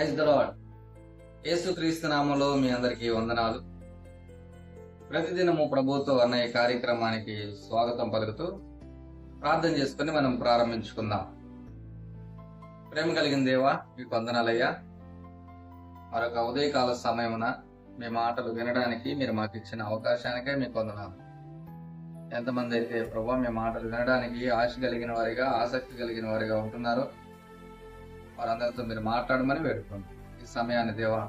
Praise the lord. యేసుక్రీస్తు నామములో మీ అందరికీ వందనాలు. ప్రతిదినము ప్రభుతో అన్న ఈ కార్యక్రమానికి స్వాగతం పలుకుతూ ప్రార్థన చేసుకుని మనం ప్రారంభించుకుందాం. ప్రేమ కలిగిన దేవా, మీకు వందనాలయ్యా. మరొక ఉదయకాల సమయమున మీ మాటలు వినడానికి మీరు మాకు ఇచ్చిన అవకాశానికే మీకు వందనాలు. ఎంతమంది అయితే ప్రభు మీ మాటలు వినడానికి ఆశ కలిగిన వారిగా, ఆసక్తి కలిగిన వారిగా ఉంటున్నారో వారందరితో మీరు మాట్లాడమని వేడుకోండి. ఈ సమయాన్ని దేవా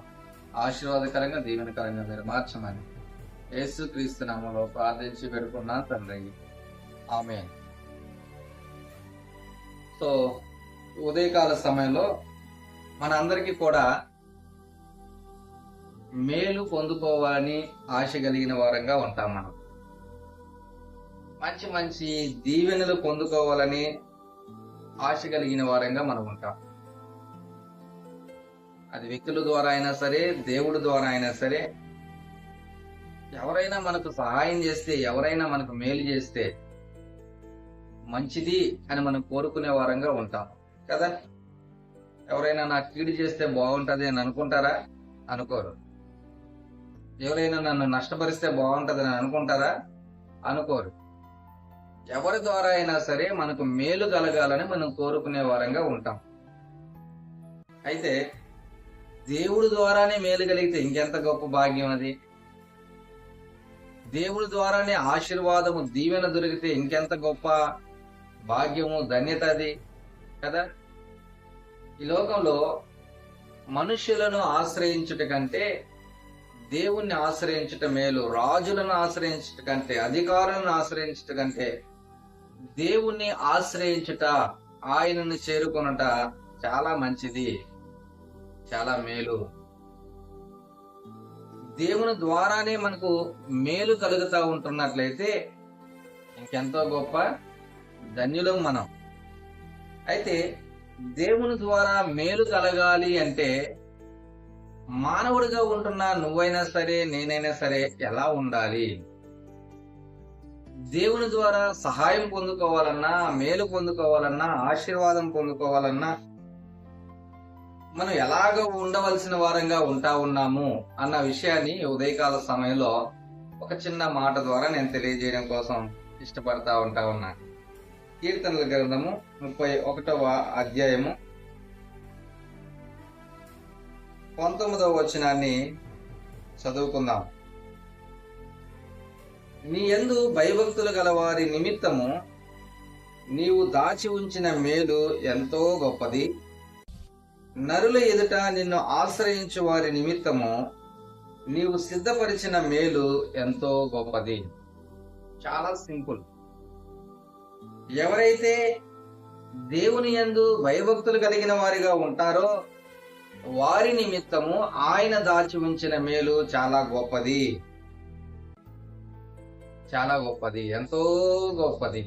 ఆశీర్వాదకరంగా, దీవెనకరంగా మీరు మార్చమని యేసుక్రీస్తు నామములో ప్రార్థించి వేడుకున్నాను తండ్రి, ఆమేన్. సో ఉదయకాల సమయంలో మన అందరికీ కూడా మేలు పొందుకోవాలని ఆశ కలిగిన వారంగా ఉంటాం. మనం మంచి మంచి దీవెనలు పొందుకోవాలని ఆశ కలిగిన వారంగా మనం ఉంటాం. అది వ్యక్తుల ద్వారా అయినా సరే, దేవుడి ద్వారా అయినా సరే, ఎవరైనా మనకు సహాయం చేస్తే, ఎవరైనా మనకు మేలు చేస్తే మంచిది అని మనం కోరుకునే వారంగా ఉంటాం కదా. ఎవరైనా నాకు కీడు చేస్తే బాగుంటది అని అనుకుంటారా? అనుకోరు. ఎవరైనా నన్ను నష్టపరిస్తే బాగుంటది అని అనుకుంటారా? అనుకోరు. ఎవరి ద్వారా అయినా సరే మనకు మేలు కలగాలని మనం కోరుకునే వారంగా ఉంటాం. అయితే దేవుడి ద్వారానే మేలు కలిగితే ఇంకెంత గొప్ప భాగ్యం అది. దేవుడి ద్వారానే ఆశీర్వాదము, దీవెన దొరికితే ఇంకెంత గొప్ప భాగ్యము, ధన్యత అది కదా. ఈ లోకంలో మనుషులను ఆశ్రయించుట కంటే దేవుణ్ణి ఆశ్రయించుట మేలు. రాజులను ఆశ్రయించుట కంటే, అధికారులను ఆశ్రయించుట కంటే దేవుణ్ణి ఆశ్రయించుట, ఆయనను చేరుకొనుట చాలా మంచిది, చాలా మేలు. దేవుని ద్వారానే మనకు మేలు కలుగుతూ ఉంటున్నట్లయితే ఇంకెంతో గొప్ప ధన్యులం మనం. అయితే దేవుని ద్వారా మేలు కలగాలి అంటే మానవుడిగా ఉంటున్న నువ్వైనా సరే, నేనైనా సరే ఎలా ఉండాలి? దేవుని ద్వారా సహాయం పొందుకోవాలన్నా, మేలు పొందుకోవాలన్నా, ఆశీర్వాదం పొందుకోవాలన్నా మనం ఎలాగ ఉండవలసిన వారంగా ఉన్నాము అన్న విషయాన్ని ఉదయకాల సమయంలో ఒక చిన్న మాట ద్వారా నేను తెలియజేయడం కోసం ఇష్టపడతా ఉన్నా. కీర్తనల గ్రంథము 31వ అధ్యాయము 19వ వచనాన్ని చదువుకుందాం. నీ యందు భయభక్తులు గల వారి నిమిత్తము నీవు దాచి ఉంచిన మేలు ఎంతో గొప్పది. నరుల ఎదుట నిన్ను ఆశ్రయించు వారి నిమిత్తము నీవు సిద్ధపరిచిన మేలు ఎంతో గొప్పది. చాలా సింపుల్. ఎవరైతే దేవుని యందు భయభక్తులు కలిగిన వారిగా ఉంటారో వారి నిమిత్తము ఆయన దాచి ఉంచిన మేలు చాలా గొప్పది, చాలా గొప్పది, ఎంతో గొప్పది.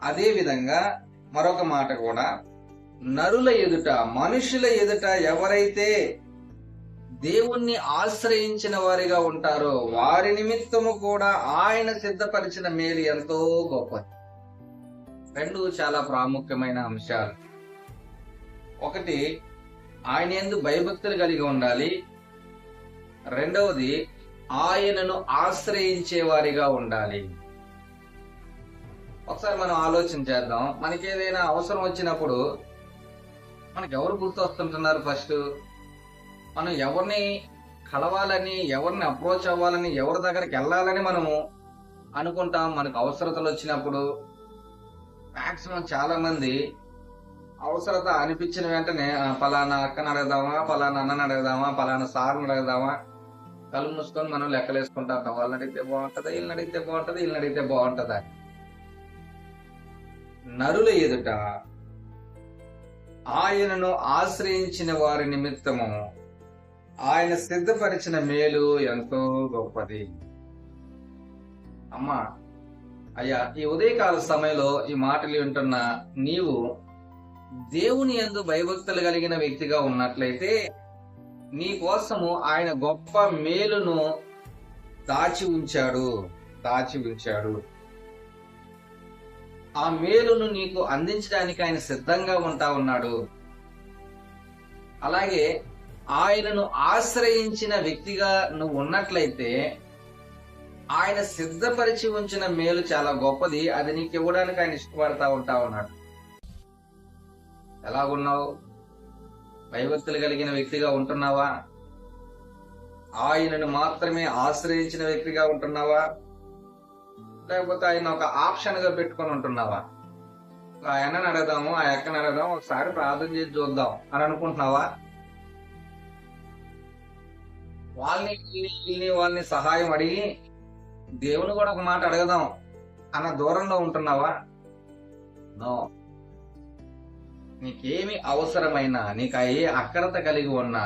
అదే విధంగా మరొక మాట కూడా, నరుల ఎదుట, మనుషుల ఎదుట ఎవరైతే దేవుణ్ణి ఆశ్రయించిన వారిగా ఉంటారో వారి నిమిత్తము కూడా ఆయన సిద్ధపరిచిన మేలు ఎంతో గొప్పది. రెండు చాలా ప్రాముఖ్యమైన అంశాలు. ఒకటి, ఆయన యందు భయభక్తులు కలిగి ఉండాలి. రెండవది, ఆయనను ఆశ్రయించే వారిగా ఉండాలి. ఒకసారి మనం ఆలోచన చేద్దాం. మనకేదైనా అవసరం వచ్చినప్పుడు మనకు ఎవరు గుర్తొస్తుంటున్నారు? ఫస్ట్ మనం ఎవరిని కలవాలని, ఎవరిని అప్రోచ్ అవ్వాలని, ఎవరి దగ్గరికి వెళ్ళాలని మనము అనుకుంటాం. మనకు అవసరతలు వచ్చినప్పుడు మాక్సిమం చాలా మంది అవసరత అనిపించిన వెంటనే పలానా అక్కని అడగదామా, పలానా అన్నని అడగదామా, పలానా సార్ని అడగదామా, కళ్ళు మూసుకొని మనం లెక్కలేసుకుంటాం. వాళ్ళని అడిగితే బాగుంటుందా, వీళ్ళని అడిగితే బాగుంటుందా, వీళ్ళని అడిగితే బాగుంటుందా. నరుల ఎదుట ఆయనను ఆశ్రయించిన వారి నిమిత్తము ఆయన సిద్ధపరిచిన మేలు ఎంతో గొప్పది. అమ్మా, అయ్యా, ఈ ఉదయకాల సమయంలో ఈ మాటలు వింటున్న నీవు దేవుని యందు భయభక్తులు కలిగిన వ్యక్తిగా ఉన్నట్లయితే నీ కోసము ఆయన గొప్ప మేలును దాచి ఉంచాడు. ఆ మేలును నీకు అందించడానికి ఆయన సిద్ధంగా ఉంటా ఉన్నాడు. అలాగే ఆయనను ఆశ్రయించిన వ్యక్తిగా నువ్వు ఉన్నట్లయితే ఆయన సిద్ధపరిచి ఉంచిన మేలు చాలా గొప్పది. అది నీకు ఇవ్వడానికి ఆయన ఇష్టపడతా ఉంటా ఉన్నాడు. ఎలాగున్నావు? భయభక్తులు కలిగిన వ్యక్తిగా ఉంటున్నావా? ఆయనను మాత్రమే ఆశ్రయించిన వ్యక్తిగా ఉంటున్నావా? లేకపోతే ఆయన ఒక ఆప్షన్ గా పెట్టుకొని ఉంటున్నావా? ఆయనని అడగదాము, ఆ ఎక్కని అడగదాం, ఒకసారి ప్రార్థన చేసి చూద్దాం అని అనుకుంటున్నావా? వాళ్ళని సహాయం అడిగి దేవుని కూడా ఒక మాట అడగదాం అన్న దూరంలో ఉంటున్నావా? నో. నీకేమి అవసరమైనా, నీకు ఏ అక్కరత కలిగి ఉన్నా,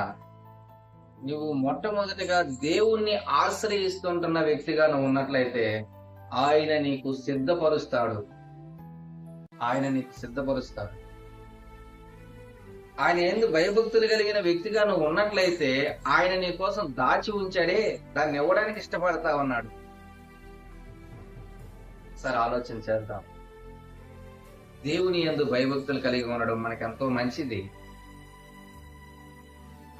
నువ్వు మొట్టమొదటిగా దేవుణ్ణి ఆశ్రయిస్తుంటున్న వ్యక్తిగా నువ్వు ఉన్నట్లయితే ఆయన నీకు సిద్ధపరుస్తాడు. ఆయన నీకు సిద్ధపరుస్తాడు. ఆయన యందు భయభక్తులు కలిగిన వ్యక్తిగా నువ్వు ఉన్నట్లయితే ఆయన నీ కోసం దాచి ఉంచాడే, దాన్ని ఇవ్వడానికి ఇష్టపడతా ఉన్నాడు. సరే, ఆలోచన చేద్దాం. దేవుని యందు భయభక్తులు కలిగి ఉండడం మనకు ఎంతో మంచిది.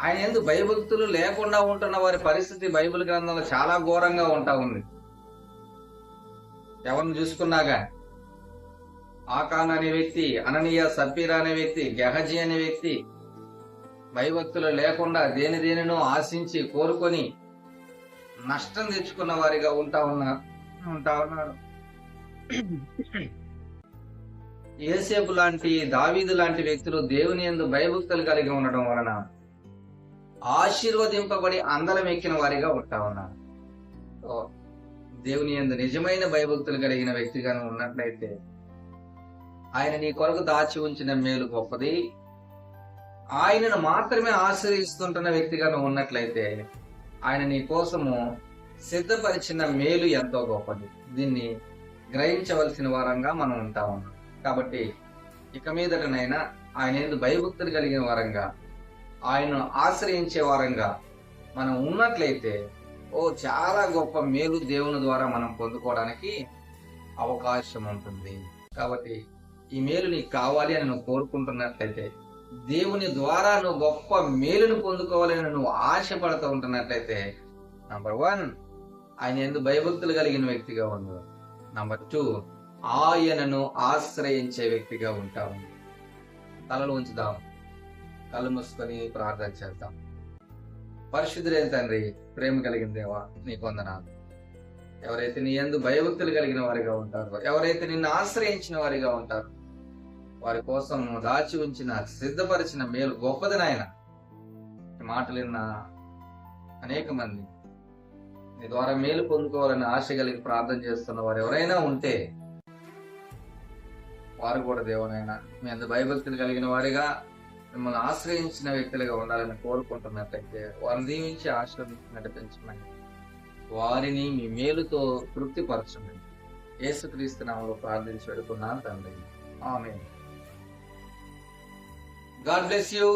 ఆయన యందు భయభక్తులు లేకుండా ఉంటున్న వారి పరిస్థితి బైబిల్ గ్రంథంలో చాలా ఘోరంగా ఉంటా ఉంది. ఎవరిని చూసుకున్నాగా, ఆకాన్ అనే వ్యక్తి, అననీయ, సప్పీరా అనే వ్యక్తి, గెహజీ అనే వ్యక్తి భయభక్తులు లేకుండా దేనినో ఆశించి కోరుకొని నష్టం తెచ్చుకున్న వారిగా ఉంటా ఉన్నారు. యేసేపు లాంటి, దావీదు లాంటి వ్యక్తులు దేవుని యందు భయభక్తులు కలిగి ఉండడం వలన ఆశీర్వదింపబడి అందలం ఎక్కిన వారిగా ఉంటా ఉన్నారు. దేవుని యందు నిజమైన భయభక్తులు కలిగిన వ్యక్తిగా ఉన్నట్లయితే ఆయన నీ కొరకు దాచి ఉంచిన మేలు గొప్పది. ఆయనను మాత్రమే ఆశ్రయిస్తుంటున్న వ్యక్తిగా నువ్వు ఉన్నట్లయితే ఆయన నీ కోసము సిద్ధపరిచిన మేలు ఎంతో గొప్పది. దీన్ని గ్రహించవలసిన వారంగా మనం ఉంటా ఉన్నాం. కాబట్టి ఇక మీదటనైనా ఆయన యందు భయభక్తులు కలిగిన వారంగా, ఆయనను ఆశ్రయించే వారంగా మనం ఉన్నట్లయితే చాలా గొప్ప మేలు దేవుని ద్వారా మనం పొందుకోవడానికి అవకాశం ఉంటుంది. కాబట్టి ఈ మేలు నీకు కావాలి అని నువ్వు కోరుకుంటున్నట్లయితే, దేవుని ద్వారా నువ్వు గొప్ప మేలును పొందుకోవాలని నువ్వు ఆశపడుతూ ఉంటున్నట్లయితే, నంబర్ 1 ఆయన యందు భయభక్తులు కలిగిన వ్యక్తిగా ఉండు. నంబర్ 2 ఆయనను ఆశ్రయించే వ్యక్తిగా ఉంటావు. తలలు ఉంచుదాం, కళ్ళు మూసుకొని ప్రార్థన చేద్దాం. పరిశుద్ధుడైన తండ్రి, ప్రేమ కలిగిన దేవా, నీకు వందనాలు. ఎవరైతే నీ యందు భయభక్తులు కలిగిన వారిగా ఉంటారో, ఎవరైతే నిన్ను ఆశ్రయించిన వారిగా ఉంటారో, వారి కోసం దాచి ఉంచిన, సిద్ధపరిచిన మేలు గొప్పది నాయన. మాటలు విన్న అనేక మంది నీ ద్వారా మేలు పొందుకోవాలని ఆశ కలిగి ప్రార్థన చేస్తున్న వారు ఎవరైనా ఉంటే వారు కూడా దేవనైనా మీ అంత భయభక్తులు కలిగిన వారిగా, మిమ్మల్ని ఆశ్రయించిన వ్యక్తులుగా ఉండాలని కోరుకుంటున్నట్లయితే వారిని దీవించి ఆశీర్వదించి నడిపించమని, వారిని మీ మేలుతో తృప్తిపరచమని యేసుక్రీస్తు నామములో ప్రార్థించి వేడుకున్నాను తండ్రి. ఆమేన్. God bless you.